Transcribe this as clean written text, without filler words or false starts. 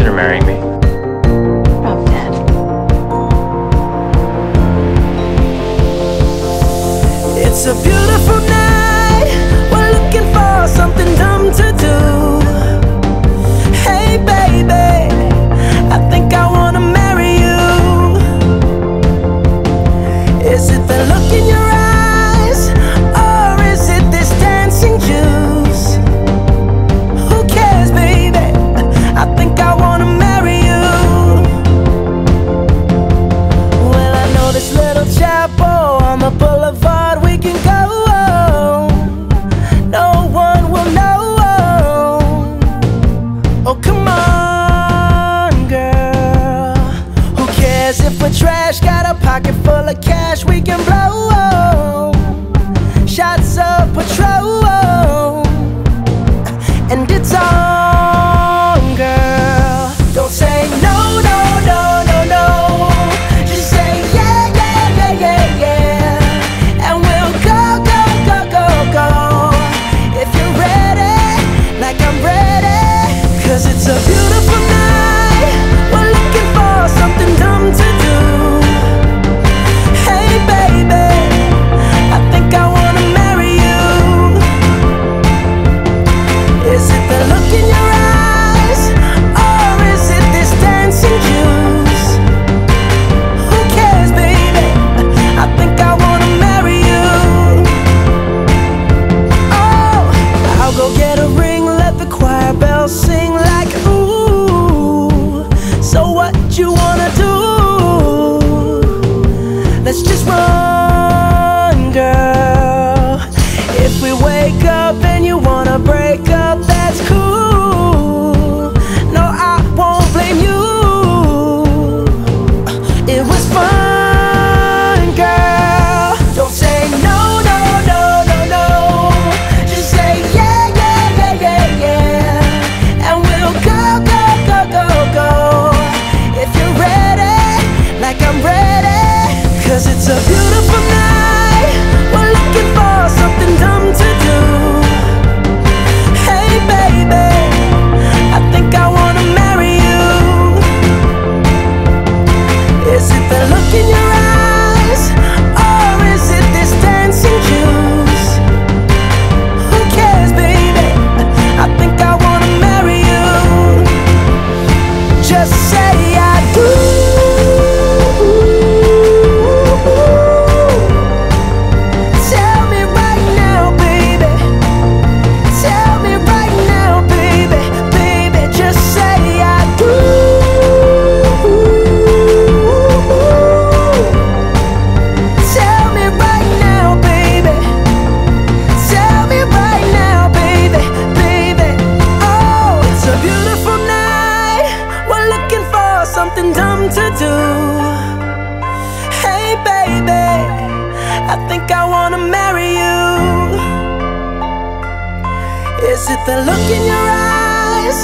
consider marrying me? I'm dead. It's a beautiful night. We're looking for something dumb to do. Hey baby, I think I wanna marry you. Is it the look in your eyes, or is it this dancing juice? Who cares, baby? I think I wanna marry you. Well, I know this little chapel on the boulevard we can go. No one will know. Oh, come on, girl. Who cares if we're trash? Got a pocket full of cash we can blow. Shots of Patrol, and it's on, girl. Don't say no, no, no, no, no. Just say yeah, yeah, yeah, yeah, yeah. And we'll go, go, go, go, go. If you're ready, like I'm ready. 'Cause it's a beautiful night. We're looking for something dumb to do. Hey baby, I think I wanna marry you. Is it the look in your eyes, or is it this dancing juice? Who cares, baby? I think I wanna marry you. Oh, I'll go get a ring, let the choir bells sing like ooh. So what you wanna do? Let's just run, girl. If we wake up and you wanna break up, that's cool. No, I won't blame you. It was fun, girl. Don't say no, no, no, no, no. Just say yeah, yeah, yeah, yeah, yeah. And we'll go, go, go, go, go. If you're ready, like I'm ready. 'Cause it's a beautiful night. We're looking for something dumb to do. Hey baby, I think I wanna marry you. Is it the look in your eyes, or is it this dancing juice? Who cares, baby? I think I wanna marry you. Just say I do. Tell me right now, baby. Tell me right now, baby. Baby, just say I do. Tell me right now, baby. Tell me right now, baby. Baby, oh, it's a beautiful night. We're looking for something dumb to do. Hey baby, I think I wanna marry you. Is it the look in your eyes,